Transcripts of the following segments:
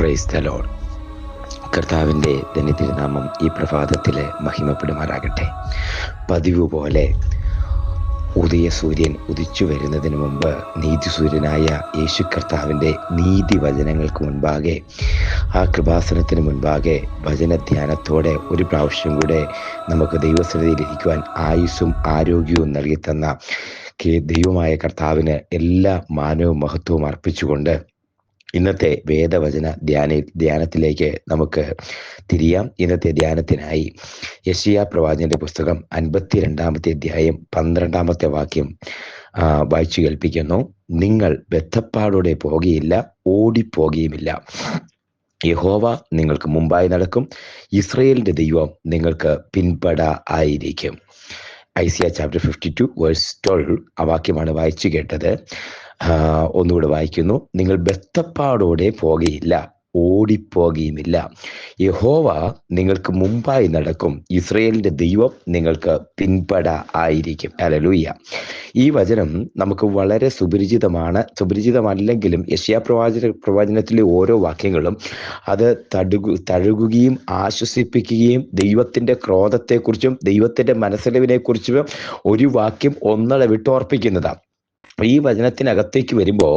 Praise the Lord. കർത്താവിൻ്റെ ധന്യതിരുനാമം ഈ പ്രഭാതത്തിൽ മഹിമപ്പെടുമാറാകട്ടെ. പതിവ് പോലെ ഉദയ സൂര്യൻ ഉദിച്ചു വരുന്നതിന് മുമ്പ് നീതി സൂര്യനായ യേശു കർത്താവിൻ്റെ നീതി വചനങ്ങൾക്ക് മുൻപാകെ, ആ കൃപാസനത്തിന് മുൻപാകെ വചനധ്യാനത്തോടെ ഒരു പ്രാവശ്യം കൂടെ നമുക്ക് ദൈവസന്നിധിയിലിരിക്കുവാൻ ആയുസ്സും ആരോഗ്യവും നൽകി തന്ന ദൈവമായ കർത്താവിന് എല്ലാ മാനവും മഹത്വവും അർപ്പിച്ചുകൊണ്ട് ഇന്നത്തെ വേദവചന ധ്യാനത്തിലേക്ക് നമുക്ക് തിരിയാം. ഇന്നത്തെ ധ്യാനത്തിനായി യെശയ്യാ പ്രവാചകന്റെ പുസ്തകം 52-ാമത്തെ അധ്യായം 12-ാമത്തെ വാക്യം വായിച്ചു കേൾപ്പിക്കുന്നു. നിങ്ങൾ ബദ്ധപ്പാടോടെ പോകുകയില്ല, ഓടിപ്പോകുകയുമില്ല. യഹോവ നിങ്ങൾക്ക് മുമ്പായി നടക്കും, ഇസ്രയേലിന്റെ ദൈവം നിങ്ങൾക്ക് പിൻപട ആയിരിക്കും. ഐസിയ ചാപ്റ്റർ 52:12 ആ വാക്യമാണ് വായിച്ചു കേട്ടത്. ഒന്നുകൂടെ വായിക്കുന്നു. നിങ്ങൾ ബദ്ധപ്പാടോടെ പോകുകയില്ല, ഓടിപ്പോകുകയുമില്ല. യഹോവ നിങ്ങൾക്ക് മുമ്പായി നടക്കും, ഇസ്രയേലിന്റെ ദൈവം നിങ്ങൾക്ക് പിൻപട ആയിരിക്കും. ഹല്ലേലൂയ. ഈ വചനം നമുക്ക് വളരെ സുപരിചിതമല്ലെങ്കിലും യെശയ്യാ പ്രവാചനത്തിലെ ഓരോ വാക്യങ്ങളും അത് തഴുകുകയും ആശ്വസിപ്പിക്കുകയും ദൈവത്തിന്റെ ക്രോധത്തെക്കുറിച്ചും ദൈവത്തിന്റെ മനസ്സലിവിനെക്കുറിച്ചും ഒരു വാക്യം ഒന്നട വിട്ടോർപ്പിക്കുന്നതാണ്. ഈ വചനത്തിനകത്തേക്ക് വരുമ്പോൾ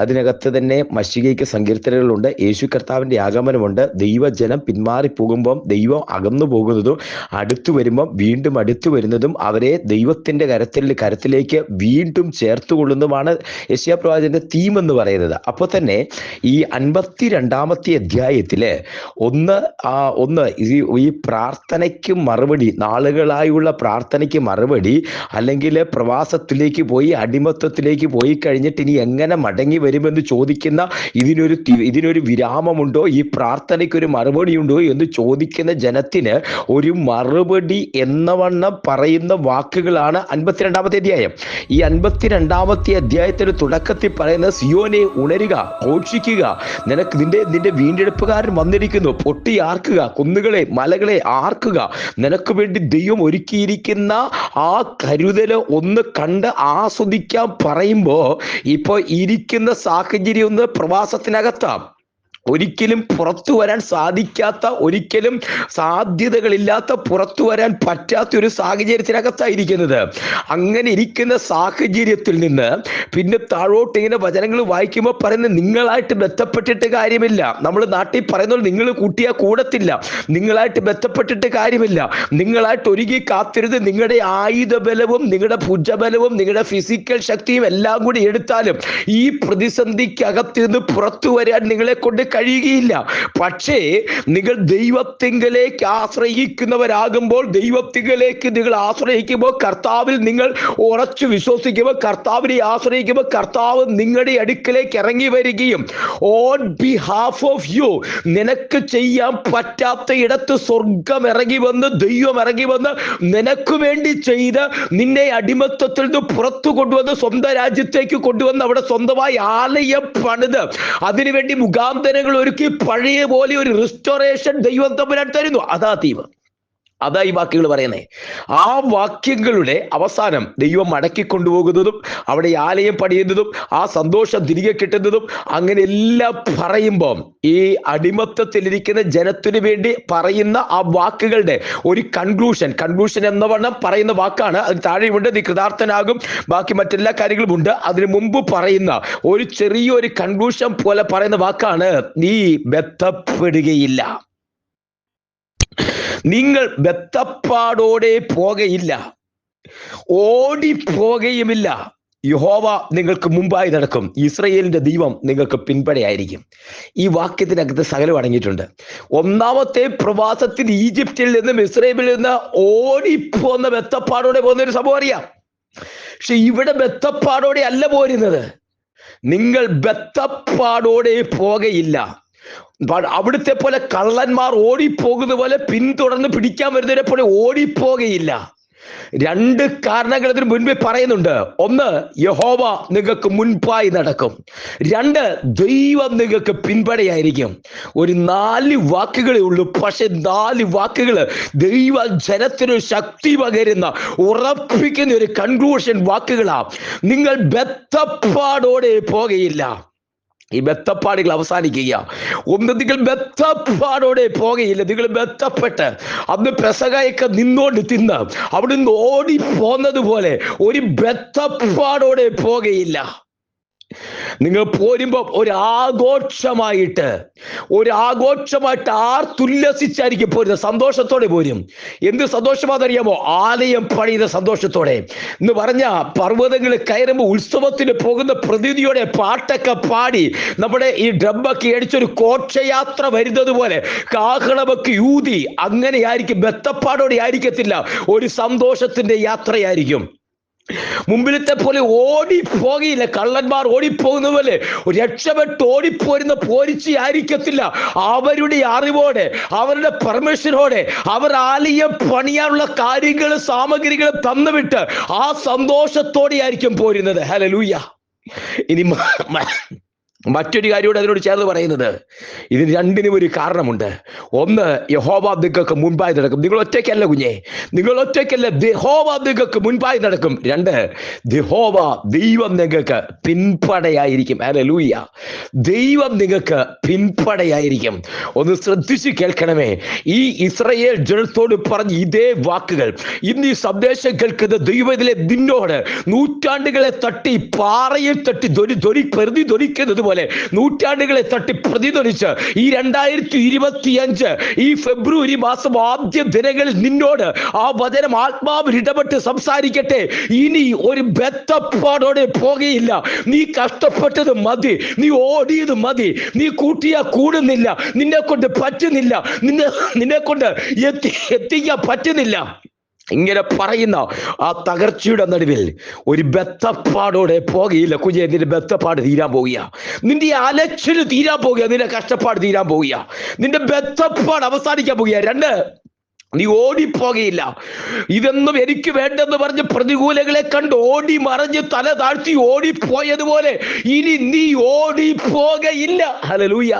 അതിനകത്ത് തന്നെ മശികയ്ക്ക് സങ്കീർത്തനങ്ങളുണ്ട്, യേശു കർത്താവിൻ്റെ ആഗമനമുണ്ട്. ദൈവജനം പിന്മാറിപ്പോകുമ്പം ദൈവം അകന്നു പോകുന്നതും അടുത്തു വരുമ്പം വീണ്ടും അടുത്തു വരുന്നതും അവരെ ദൈവത്തിൻ്റെ കരത്തിലേക്ക് വീണ്ടും ചേർത്തുകൊള്ളുന്നതുമാണ് യെശയ്യാ പ്രവാചകന്റെ തീം എന്ന് പറയുന്നത്. അപ്പോൾ തന്നെ ഈ 52-ാമത്തെ അധ്യായത്തില് ഒന്ന് ഈ പ്രാർത്ഥനയ്ക്ക് മറുപടി, നാളുകളായുള്ള പ്രാർത്ഥനയ്ക്ക് മറുപടി, അല്ലെങ്കിൽ പ്രവാസത്തിലേക്ക് പോയി അടിമത്വ പോയി കഴിഞ്ഞിട്ട് ഇനി എങ്ങനെ മടങ്ങി വരുമെന്ന് ചോദിക്കുന്ന, ഇതിനൊരു വിരാമമുണ്ടോ, ഈ പ്രാർത്ഥനയ്ക്കൊരു മറുപടി ഉണ്ടോ എന്ന് ചോദിക്കുന്ന ജനത്തിന് ഒരു മറുപടി എന്നവണ്ണം പറയുന്ന വാക്കുകളാണ് 52-ാമത്തെ അധ്യായം. ഈ 52-ാമത്തെ അധ്യായത്തിന്റെ തുടക്കത്തിൽ പറയുന്നത്, സിയോനെ ഉണരുക, ഘോഷിക്കുക, നിന്റെ വീണ്ടെടുപ്പുകാരൻ വന്നിരിക്കുന്നു, പൊട്ടി ആർക്കുക, കുന്നുകളെ മലകളെ ആർക്കുക, നിനക്ക് വേണ്ടി ദൈവം ഒരുക്കിയിരിക്കുന്ന ആ കരുതല് ഒന്ന് കണ്ട് ആസ്വദിക്കാൻ പറയുമ്പോ ഇപ്പൊ ഇരിക്കുന്ന സാഹചര്യം ഒന്ന് പ്രവാസത്തിനകത്താം. ഒരിക്കലും പുറത്തു വരാൻ സാധിക്കാത്ത, ഒരിക്കലും സാധ്യതകളില്ലാത്ത, പുറത്തു വരാൻ പറ്റാത്ത ഒരു സാഹചര്യത്തിനകത്തായിരിക്കുന്നത്. അങ്ങനെ ഇരിക്കുന്ന സാഹചര്യത്തിൽ നിന്ന് പിന്നെ താഴോട്ട് ഇങ്ങനെ വചനങ്ങൾ വായിക്കുമ്പോൾ പറയുന്നത്, നിങ്ങളായിട്ട് ബന്ധപ്പെട്ടിട്ട് കാര്യമില്ല. നമ്മൾ നാട്ടിൽ പറയുന്നത്, നിങ്ങൾ കൂട്ടിയാൽ കൂടത്തില്ല, നിങ്ങളായിട്ട് ബന്ധപ്പെട്ടിട്ട് കാര്യമില്ല, നിങ്ങളായിട്ട് ഒരുങ്ങി കാത്തിരുത്, നിങ്ങളുടെ ആയുധബലവും നിങ്ങളുടെ ഭുജബലവും നിങ്ങളുടെ ഫിസിക്കൽ ശക്തിയും എല്ലാം കൂടി എടുത്താലും ഈ പ്രതിസന്ധിക്കകത്ത് നിന്ന് പുറത്തു വരാൻ നിങ്ങളെ കൊണ്ട് കഴിയുകയില്ല. പക്ഷേ നിങ്ങൾ ദൈവത്തിങ്കലേക്ക് ആശ്രയിക്കുന്നവരാകുമ്പോൾ, ദൈവത്തിങ്കലേക്ക് നിങ്ങൾ ആശ്രയിക്കുമ്പോൾ, കർത്താവിൽ നിങ്ങൾ ഉറച്ചു വിശ്വസിക്കുമ്പോൾ, കർത്താവിനെ ആശ്രയിക്കുമ്പോൾ, കർത്താവ് നിങ്ങളുടെ അടുക്കലേക്ക് ഇറങ്ങി വരികയും ഓൺ ബിഹാഫ് ഓഫ് യു, നിനക്ക് ചെയ്യാൻ പറ്റാത്ത ഇടത്ത് സ്വർഗം ഇറങ്ങി വന്ന്, ദൈവം ഇറങ്ങി വന്ന് നിനക്ക് വേണ്ടി ചെയ്ത് നിന്നെ അടിമത്വത്തിൽ നിന്ന് പുറത്തു കൊണ്ടുവന്ന് സ്വന്തം രാജ്യത്തേക്ക് കൊണ്ടുവന്ന് അവിടെ സ്വന്തമായി ആലയം പണിത് അതിനുവേണ്ടി മുഖാന്തരങ്ങൾ ഒരുക്കി പഴയ പോലെ ഒരു റിസ്റ്റോറേഷൻ ദൈവം തമ്പുരാൻ തരുന്നു. അതാ തീം, അതാ ഈ വാക്യങ്ങൾ പറയുന്നത്. ആ വാക്യങ്ങളുടെ അവസാനം ദൈവം മടക്കി കൊണ്ടുപോകുന്നതും അവിടെ ആലയം പണിയുന്നതും ആ സന്തോഷം തിരികെ കിട്ടുന്നതും അങ്ങനെ എല്ലാം പറയുമ്പം ഈ അടിമത്തത്തിലിരിക്കുന്ന ജനത്തിനു വേണ്ടി പറയുന്ന ആ വാക്കുകളുടെ ഒരു കൺക്ലൂഷൻ എന്നവണ്ണം പറയുന്ന വാക്കാണ്. അതിന് താഴെയുണ്ട്, നീ കൃതാർത്ഥനാകും, ബാക്കി മറ്റെല്ലാ കാര്യങ്ങളും ഉണ്ട്. അതിനു മുമ്പ് പറയുന്ന ഒരു ചെറിയൊരു കൺക്ലൂഷൻ പോലെ പറയുന്ന വാക്കാണ്, നീ ബന്ധപ്പെടുകയില്ല, നിങ്ങൾ ബദ്ധപ്പാടോടെ പോകുകയില്ല, ഓടിപ്പോകുകയുമില്ല. യഹോവ നിങ്ങൾക്ക് മുമ്പായി നടക്കും, ഇസ്രയേലിന്റെ ദൈവം നിങ്ങൾക്ക് പിൻപടയായിരിക്കും. ഈ വാക്യത്തിനകത്ത് സകലം അടങ്ങിയിട്ടുണ്ട്. ഒന്നാമത്തെ പ്രവാസത്തിൽ ഈജിപ്തിൽ നിന്നും ഇസ്രയേലിൽ നിന്ന് ഓടിപ്പോന്ന ബദ്ധപ്പാടോടെ പോകുന്ന ഒരു സംഭവം അറിയാം. പക്ഷെ ഇവിടെ ബദ്ധപ്പാടോടെ അല്ല പോരുന്നത്. നിങ്ങൾ ബദ്ധപ്പാടോടെ പോകുകയില്ല. അവിടുത്തെ പോലെ കള്ളന്മാർ ഓടിപ്പോകുന്ന പോലെ പിന്തുടർന്ന് പിടിക്കാൻ വരുന്നതിനെ പോലെ ഓടിപ്പോകുകയില്ല. രണ്ട് കാരണങ്ങൾ ഇതിന് മുൻപേ പറയുന്നുണ്ട്. ഒന്ന്, യഹോവ നിങ്ങൾക്ക് മുൻപായി നടക്കും. രണ്ട്, ദൈവം നിങ്ങൾക്ക് പിൻപടയായിരിക്കും. ഒരു 4 വാക്കുകളേ ഉള്ളൂ, പക്ഷെ 4 വാക്കുകൾ ദൈവ ജനത്തിന് ശക്തി പകരുന്ന, ഉറപ്പിക്കുന്ന ഒരു കൺക്ലൂഷൻ വാക്കുകളാ. നിങ്ങൾ ബദ്ധപ്പാടോടെ പോകുകയില്ല. ഈ ബദ്ധപ്പാടുകൾ അവസാനിക്കുക. ഒന്ന്, നിങ്ങൾ ബദ്ധപ്പാടോടെ പോകുകയില്ല. നിങ്ങൾ ബദ്ധപ്പെട്ട് അന്ന് പെസഹയൊക്കെ നിന്നോണ്ട് തിന്ന് അവിടുന്ന് ഓടിപ്പോന്നത് പോലെ ഒരു ബദ്ധപ്പാടോടെ പോകുകയില്ല. നിങ്ങൾ പോരുമ്പോൾ ഒരാഘോഷമായിട്ട് ആർത്തുല്ലസിച്ചായിരിക്കും പോരുന്നത്. സന്തോഷത്തോടെ പോരും. എന്ത് സന്തോഷമാണെന്നറിയാമോ? ആലയം പണിയുന്ന സന്തോഷത്തോടെ. എന്ന് പറഞ്ഞ പർവ്വതങ്ങളിൽ കയറുമ്പോൾ ഉത്സവത്തിന് പോകുന്ന പ്രതീതിയോടെ പാട്ടൊക്കെ പാടി നമ്മുടെ ഈ ഡ്രമ്മൊക്കെ അടിച്ചൊരു ഘോഷയാത്ര വരുന്നത് പോലെ കാഹളമൊക്കെ യൂതി അങ്ങനെയായിരിക്കും. ബദ്ധപ്പാടോടെ ആയിരിക്കത്തില്ല, ഒരു സന്തോഷത്തിന്റെ യാത്രയായിരിക്കും. മുമ്പിലത്തെ പോലെ ഓടിപ്പോകില്ല. കള്ളന്മാർ ഓടിപ്പോകുന്ന പോലെ രക്ഷപ്പെട്ട് ഓടിപ്പോരുന്ന പോരിച്ചി ആയിരിക്കത്തില്ല. അവരുടെ അറിവോടെ, അവരുടെ പെർമിഷനോടെ അവർ ആലയം പണിയാനുള്ള കാര്യങ്ങളും സാമഗ്രികളും തന്നുവിട്ട് ആ സന്തോഷത്തോടെ ആയിരിക്കും പോരുന്നത്. ഹല്ലേലൂയ. ഇനി മറ്റൊരു കാര്യത്തോട് അതിനോട് ചേർന്ന് പറയുന്നത്, ഇതിന് രണ്ടിനും ഒരു കാരണമുണ്ട്. ഒന്ന്, യഹോവ നിങ്ങൾക്ക് മുൻപായി നടക്കും. നിങ്ങൾ ഒറ്റയ്ക്കല്ല കുഞ്ഞെ, നിങ്ങൾ ഒറ്റയ്ക്കല്ല, യഹോവ നിങ്ങൾക്ക് മുൻപായി നടക്കും. രണ്ട്, യഹോവ ദൈവം നിങ്ങൾക്ക് പിൻപടയായിരിക്കും. ഹല്ലേലൂയ. ദൈവം നിങ്ങൾക്ക് പിൻപടയായിരിക്കും. ഒന്ന് ശ്രദ്ധിച്ച് കേൾക്കണമേ. ഈ ഇസ്രായേൽ ജനത്തോട് പറഞ്ഞ ഇതേ വാക്കുകൾ ഇന്ന് ഈ സന്ദേശം കേൾക്കുന്ന ദൈവത്തിലെ നിന്നോട് നൂറ്റാണ്ടുകളെ തട്ടി പാറയിൽ തട്ടി ധ്വനിക്കുന്നത് പോലെ നൂറ്റാണ്ടുകളെ തട്ടി പ്രതിധ്വനിച്ച് ഈ 2025 ഈ ഫെബ്രുവരി മാസം ആദ്യ ദിനങ്ങളിൽ നിന്നോട് ആ വചനം ആത്മാവിൽ ഇടപെട്ട് സംസാരിക്കട്ടെ. ഇനി ഒരു ബദ്ധപ്പാടോടെ പോകുകയില്ല. നീ കഷ്ടപ്പെട്ടത് മതി, നീ ഓടിയത് മതി, നീ കൂട്ടിയാ കൂടുന്നില്ല, നിന്നെ കൊണ്ട് പറ്റുന്നില്ല, നിന്നെ കൊണ്ട് എത്തിക്കാൻ പറ്റുന്നില്ല. ഇങ്ങനെ പറയുന്ന ആ തകർച്ചയുടെ നടുവിൽ ഒരു ബദ്ധപ്പാടോടെ പോകുകയില്ല കുഞ്ഞെ. നിന്റെ ബദ്ധപ്പാട് തീരാൻ പോവുക, നിന്റെ അലച്ചിൽ തീരാൻ പോവുക, നിന്റെ കഷ്ടപ്പാട് തീരാൻ പോവുക, നിന്റെ ബദ്ധപ്പാട് അവസാനിക്കാൻ പോവുക. രണ്ട്, നീ ഓടിപ്പോകയില്ല. ഇതൊന്നും എനിക്ക് വേണ്ടെന്ന് പറഞ്ഞ് പ്രതികൂലങ്ങളെ കണ്ട് ഓടി മറിഞ്ഞ് തല താഴ്ത്തി ഓടിപ്പോയതുപോലെ ഇനി നീ ഓടിപ്പോകയില്ല. ഹല്ലേലൂയ.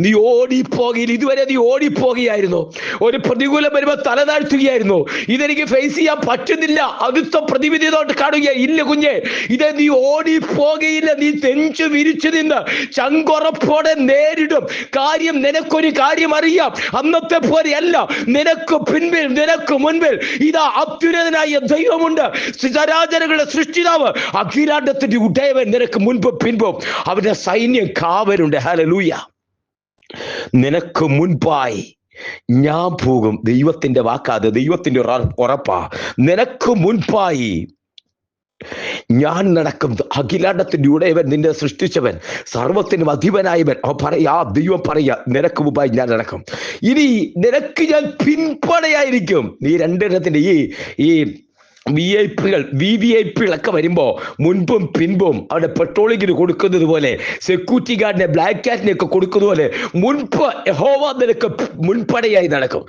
നീ ഓടിപ്പോകയില്ല. ഇതുവരെ നീ ഓടിപ്പോകുകയായിരുന്നു. ഒരു പ്രതികൂലം വരുമ്പോൾ തല താഴ്ത്തുകയായിരുന്നു. ഇതെനിക്ക് ഫേസ് ചെയ്യാൻ പറ്റുന്നില്ല, അടുത്ത പ്രതിവിധിയോട്ട് കാണുക. ഇല്ല കുഞ്ഞെ, ഇത് നീ ഓടിപ്പോകയില്ല. നീ തെഞ്ചു വിരിച്ചു നിന്ന് ചങ്കുറപ്പോടെ നേരിടും. കാര്യം, നിനക്കൊരു കാര്യം അറിയാം, അന്നത്തെ പോലെയല്ല. നിനക്ക് പിൻപിൽ, നിനക്ക് മുൻപിൽ ഇതാ അത്യുന്നതനായ ദൈവമുണ്ട്. ചരാചരങ്ങളുടെ സൃഷ്ടിതാവ്, അഖിലാണ്ടത്തിന്റെ ഉടയവൻ നിനക്ക് മുൻപ് പിൻപും അവന്റെ സൈന്യം കാവലുണ്ട്. ഹല്ലേലൂയ. നിനക്ക് മുൻപായി ഞാൻ പോകും. ദൈവത്തിന്റെ വാക്കാത്, ദൈവത്തിന്റെ ഉറപ്പാ. നിനക്ക് മുൻപായി ഞാൻ നടക്കും. അഖിലാണ്ടത്തിന്റെ ഉടയവൻ, നിന്നെ സൃഷ്ടിച്ചവൻ, സർവത്തിനും അധിപനായവൻ പറയാ, ദൈവം പറയാ, നിനക്ക് മുമ്പായി ഞാൻ നടക്കും. ഇനി നിനക്ക് ഞാൻ പിൻപടയായിരിക്കും. നീ രണ്ടെണ്ണത്തിന്റെ ഈ VVIPകളൊക്കെ വരുമ്പോ മുൻപും പിൻപും അവിടെ പെട്രോളിങ്ങിന് കൊടുക്കുന്നത് പോലെ, സെക്യൂരിറ്റി ഗാർഡിനെ, ബ്ലാക്ക് ക്യാറ്റിനെ ഒക്കെ കൊടുക്കുന്നത് പോലെ മുൻപ് യഹോവ നിനക്ക് മുൻപടയായി നടക്കും,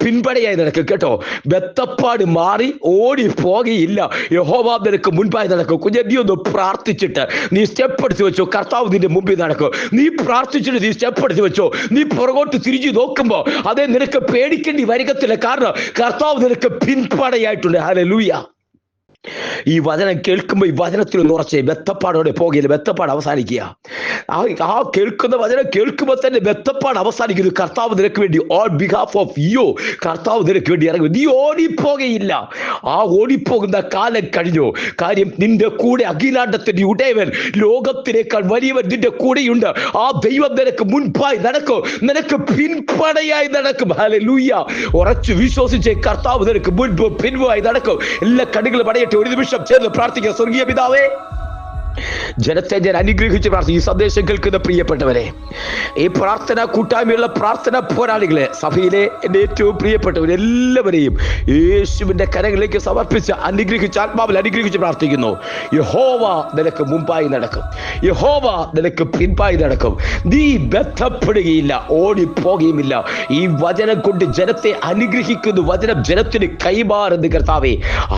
പിൻപടയായി നടക്കും. കേട്ടോ, ബദ്ധപ്പാട് മാറി ഓടി പോകുകയില്ല. യഹോവ നിനക്ക് മുൻപായി നടക്കും. കുഞ്ഞെ, നീ ഒന്ന് പ്രാർത്ഥിച്ചിട്ട് നീ സ്റ്റെപ്പ് എടുത്ത് വെച്ചോ. കർത്താവ് നിന്റെ മുമ്പിൽ നടക്കും. നീ പ്രാർത്ഥിച്ചിട്ട് നീ സ്റ്റെപ്പ് എടുത്ത് വെച്ചോ. നീ പുറകോട്ട് തിരിഞ്ഞു നോക്കുമ്പോ അതേ നിനക്ക് പേടിക്കേണ്ടി വരികത്തില്ല. കാരണം കർത്താവ് നിനക്ക് പിൻപടയായിട്ടുണ്ട്. ഹല്ലേലൂയ. ഈ വചനം കേൾക്കുമ്പോൾ ഈ വചനത്തിൽ ഒന്ന് ഉറച്ചേ. ബദ്ധപ്പാടോടെ പോകില്ല, ബദ്ധപ്പാട് അവസാനിക്കുക. ആ കേൾക്കുന്ന വചനം കേൾക്കുമ്പോൾ തന്നെ ബദ്ധപ്പാട് അവസാനിക്കുന്നു. കർത്താവ് നിനക്ക് വേണ്ടി, ഓൺ ബിഹാഫ് ഓഫ് യു, കർത്താവ് നിനക്ക് വേണ്ടി ഇറങ്ങും. നീ ഓടിപ്പോകയില്ല. ആ ഓടിപ്പോകുന്ന കാലം കഴിഞ്ഞു. കാര്യം, നിന്റെ കൂടെ അഖിലാണ്ടത്തിന്റെ ഉടയവൻ, ലോകത്തിനേക്കാൾ വലിയവൻ നിന്റെ കൂടെയുണ്ട്. ആ ദൈവം നിനക്ക് മുൻപായി നടക്കും, നിനക്ക് പിൻപടയായി നടക്കും. ഹല്ലേലൂയ. ഉറച്ചു വിശ്വസിച്ച് കർത്താവ് നിനക്ക് മുൻപ് പിൻപായി നടക്കും. എല്ലാ കണ്ണുകളും അടയട്ടെ. ഒരു നിമിഷം ചേർന്ന് പ്രാർത്ഥിക്കുക. സ്വർഗീയ പിതാവേ, ജനത്തെ ഞാൻ അനുഗ്രഹിച്ച് പ്രാർത്ഥിക്കും. ഈ സന്ദേശം കേൾക്കുന്ന പ്രിയപ്പെട്ടവരെ, ഈ പ്രാർത്ഥന കൂട്ടായ്മയുള്ള പ്രാർത്ഥന പോരാളികളെ, സഭയിലെ എൻ്റെ ഏറ്റവും പ്രിയപ്പെട്ടവരെല്ലാവരെയും യേശുവിൻ്റെ കരങ്ങളിലേക്ക് സമർപ്പിച്ച് അനുഗ്രഹിച്ച്, ആത്മാവിൽ അനുഗ്രഹിച്ച് പ്രാർത്ഥിക്കുന്നു. യഹോവ നിനക്ക് മുമ്പായി നടക്കും, യഹോവ നിനക്ക് പിൻപായി നടക്കും. നീ ബന്ധപ്പെടുകയില്ല, ഓടിപ്പോകുകയുമില്ല. ഈ വചനം കൊണ്ട് ജനത്തെ അനുഗ്രഹിക്കുന്നു. വചനം ജനത്തിന് കൈമാറുന്നു. കർത്താവേ,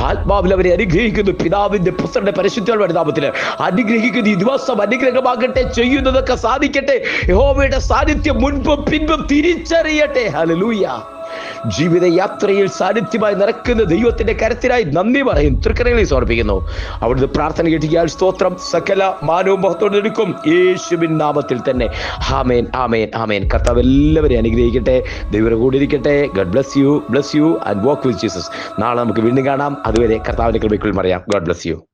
ആത്മാവിൽ അവരെ അനുഗ്രഹിക്കുന്നു. പിതാവിന്റെ പുത്രന്റെ പരിശുദ്ധയുടെ നാമത്തിൽ അനുഗ്രഹിക്കുന്ന ഈ ദിവസം അനുഗ്രഹമാകട്ടെ. ചെയ്യുന്നതൊക്കെ സാധിക്കട്ടെ. യഹോവയുടെ സാന്നിധ്യം മുൻപും പിൻപും തിരിച്ചറിയട്ടെ. ഹല്ലേലൂയ. ജീവിതയാത്രയിൽ സാന്നിധ്യമായി നടക്കുന്ന ദൈവത്തിന്റെ കരത്തിനായി നന്ദി പറയും, തൃക്കരങ്ങളിൽ സമർപ്പിക്കുന്നു. അവിടുന്ന് പ്രാർത്ഥന കേട്ടിയാൽ സ്തോത്രം. സകല മാനവും മഹത്വത്തോടെ എടുക്കും യേശുവിൻ നാമത്തിൽ തന്നെ. ആമേൻ, ആമേൻ, ആമേൻ. കർത്താവ് എല്ലാവരെയും അനുഗ്രഹിക്കട്ടെ. ദൈവം കൂടി ഇരിക്കട്ടെ. God bless you and walk with Jesus. നാളെ നമുക്ക് വീണ്ടും കാണാം. അതുവരെ കർത്താവിന്റെ കൃപയ്ക്കുള്ളിൽ മറിയാം. God bless U.